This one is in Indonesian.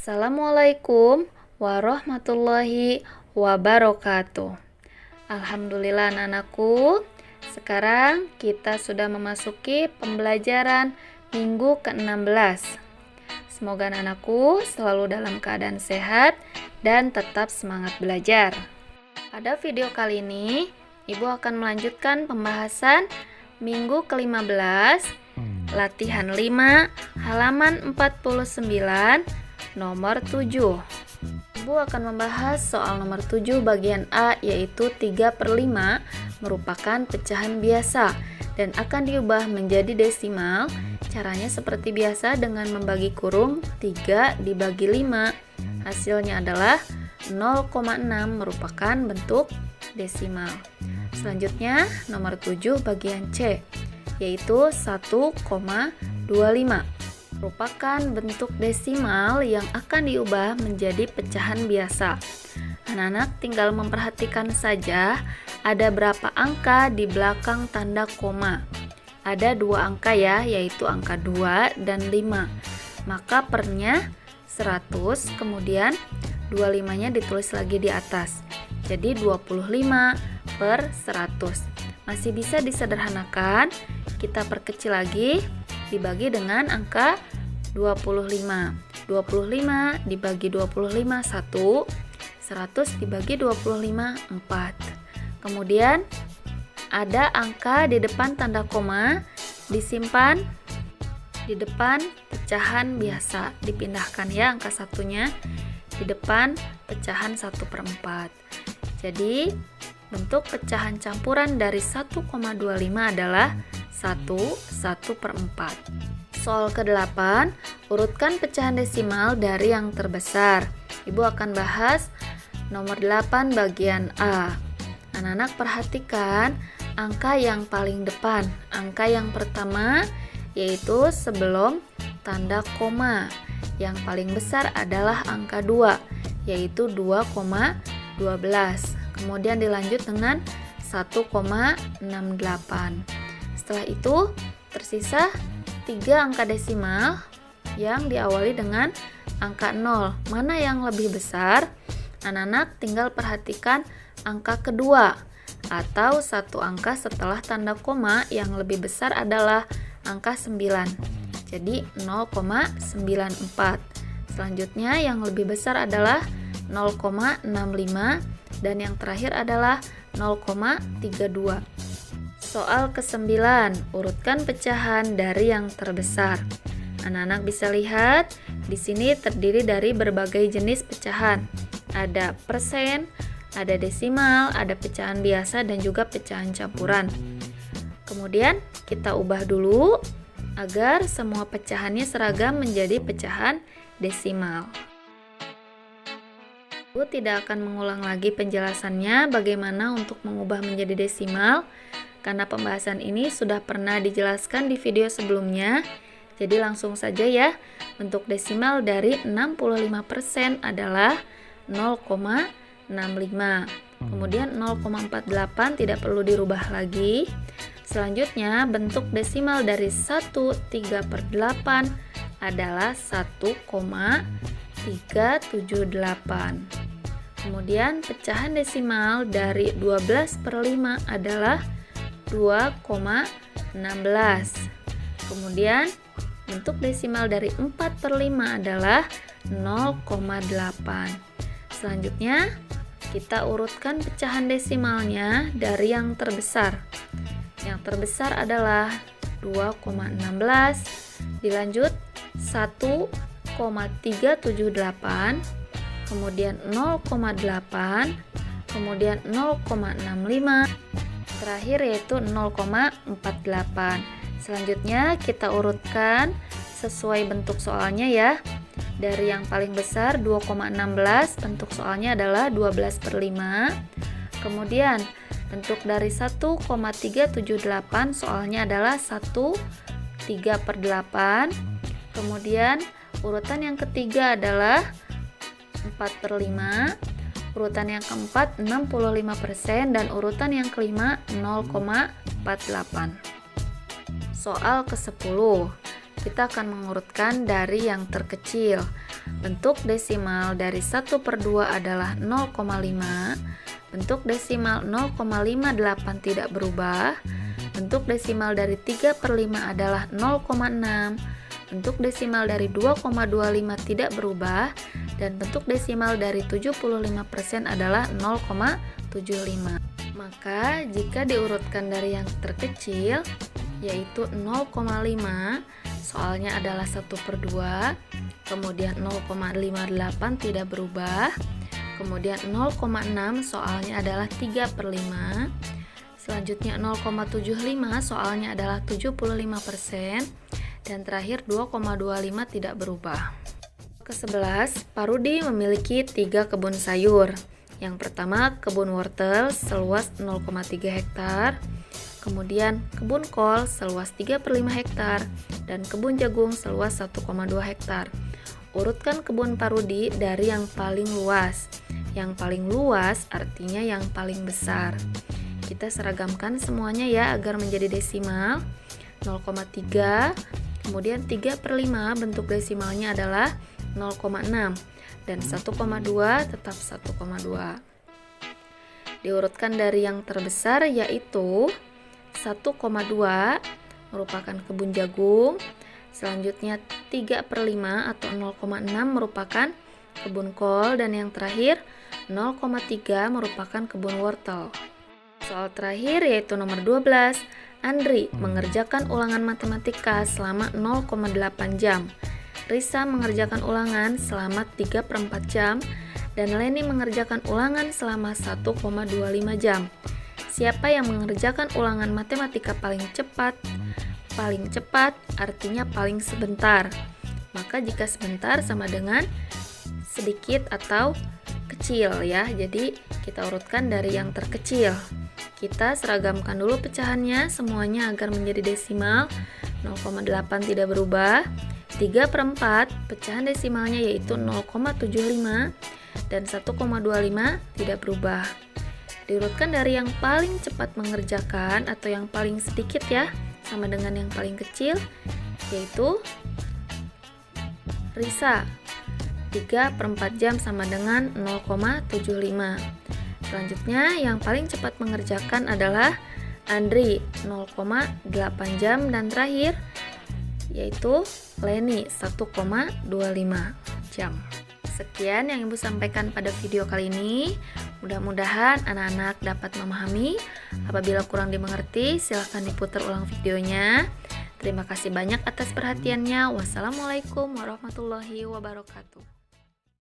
Assalamualaikum warahmatullahi wabarakatuh. Alhamdulillah anak-anakku, sekarang kita sudah memasuki pembelajaran minggu ke-16. Semoga anak-anakku selalu dalam keadaan sehat dan tetap semangat belajar. Pada video kali ini, Ibu akan melanjutkan pembahasan minggu ke-15, latihan 5, halaman 49, nomor 7. Ibu akan membahas soal nomor 7 bagian A, yaitu 3/5 merupakan pecahan biasa dan akan diubah menjadi desimal. Caranya seperti biasa dengan membagi kurung 3 dibagi 5. Hasilnya adalah 0,6 merupakan bentuk desimal. Selanjutnya nomor 7 bagian C, yaitu 1,25 merupakan bentuk desimal yang akan diubah menjadi pecahan biasa. Anak-anak tinggal memperhatikan saja ada berapa angka di belakang tanda koma. Ada 2 angka ya, yaitu angka 2 dan 5. Maka pernya 100, kemudian 25-nya ditulis lagi di atas. Jadi 25/100. Masih bisa disederhanakan, kita perkecil lagi, dibagi dengan angka 25. 25 dibagi 25 1, 100 dibagi 25 4. Kemudian ada angka di depan tanda koma, disimpan di depan pecahan biasa, dipindahkan ya angka satunya di depan pecahan 1/4. Jadi bentuk pecahan campuran dari 1,25 adalah 1/4. Soal ke-8, urutkan pecahan desimal dari yang terbesar. Ibu akan bahas nomor 8 bagian A. Anak-anak perhatikan angka yang paling depan. Angka yang pertama yaitu sebelum tanda koma. Yang paling besar adalah angka 2, yaitu 2,12. Kemudian dilanjut dengan 1,68. Setelah itu tersisa 3 angka desimal yang diawali dengan angka 0. Mana yang lebih besar? Anak-anak tinggal perhatikan angka kedua atau satu angka setelah tanda koma yang lebih besar adalah angka 9. Jadi 0,94. Selanjutnya yang lebih besar adalah 0,65 dan yang terakhir adalah 0,32. Soal ke-9, urutkan pecahan dari yang terbesar. Anak-anak bisa lihat, di sini terdiri dari berbagai jenis pecahan. Ada persen, ada desimal, ada pecahan biasa, dan juga pecahan campuran. Kemudian kita ubah dulu agar semua pecahannya seragam menjadi pecahan desimal. Ibu tidak akan mengulang lagi penjelasannya bagaimana untuk mengubah menjadi desimal, karena pembahasan ini sudah pernah dijelaskan di video sebelumnya. Jadi langsung saja ya, bentuk desimal dari 65% adalah 0,65. Kemudian 0,48 tidak perlu dirubah lagi. Selanjutnya bentuk desimal dari 1/3/8 adalah 1,378. Kemudian pecahan desimal dari 12/5 adalah 2,16. Kemudian bentuk desimal dari 4/5 adalah 0,8. Selanjutnya kita urutkan pecahan desimalnya dari yang terbesar. Yang terbesar adalah 2,16, dilanjut 1,378, kemudian 0,8, kemudian 0,65, terakhir yaitu 0,48. Selanjutnya kita urutkan sesuai bentuk soalnya ya. Dari yang paling besar 2,16, bentuk soalnya adalah 12/5. Kemudian bentuk dari 1,378 soalnya adalah 1/3/8. Kemudian urutan yang ketiga adalah 4/5. Urutan yang keempat 65% dan urutan yang kelima 0,48. Soal ke-10. Kita akan mengurutkan dari yang terkecil. bentuk desimal dari 1/2 adalah 0,5, bentuk desimal 0,58 tidak berubah, bentuk desimal dari 3/5 adalah 0,6, bentuk desimal dari 2,25 tidak berubah, dan bentuk desimal dari 75% adalah 0,75. Maka jika diurutkan dari yang terkecil, yaitu 0,5, soalnya adalah 1/2, kemudian 0,58 tidak berubah, kemudian 0,6 soalnya adalah 3/5, selanjutnya 0,75 soalnya adalah 75%, dan terakhir 2,25 tidak berubah. Ke-11, Pak Rudi memiliki 3 kebun sayur. Yang pertama, kebun wortel seluas 0,3 hektar, kemudian kebun kol seluas 3/5 hektar, dan kebun jagung seluas 1,2 hektar. Urutkan kebun Pak Rudi dari yang paling luas. Yang paling luas artinya yang paling besar. Kita seragamkan semuanya ya agar menjadi desimal. 0,3, kemudian 3/5 bentuk desimalnya adalah 0,6, dan 1,2 tetap 1,2. Diurutkan dari yang terbesar yaitu 1,2 merupakan kebun jagung, selanjutnya 3/5 atau 0,6 merupakan kebun kol, dan yang terakhir 0,3 merupakan kebun wortel. Soal terakhir yaitu nomor 12. Andri mengerjakan ulangan matematika selama 0,8 jam. Risa mengerjakan ulangan selama 3/4 jam, dan Leni mengerjakan ulangan selama 1,25 jam. Siapa yang mengerjakan ulangan matematika paling cepat? Paling cepat artinya paling sebentar. Maka jika sebentar sama dengan sedikit atau kecil ya. Jadi kita urutkan dari yang terkecil. Kita seragamkan dulu pecahannya semuanya agar menjadi desimal. 0,8 tidak berubah. 3/4 pecahan desimalnya yaitu 0,75, dan 1,25 tidak berubah. Diurutkan dari yang paling cepat mengerjakan atau yang paling sedikit ya, sama dengan yang paling kecil, yaitu Risa. 3/4 jam sama dengan 0,75. Selanjutnya yang paling cepat mengerjakan adalah Andri, 0,8 jam, dan terakhir yaitu Leni, 1,25 jam. Sekian yang Ibu sampaikan pada video kali ini. Mudah-mudahan anak-anak dapat memahami. Apabila kurang dimengerti, silahkan diputar ulang videonya. Terima kasih banyak atas perhatiannya. Wassalamualaikum warahmatullahi wabarakatuh.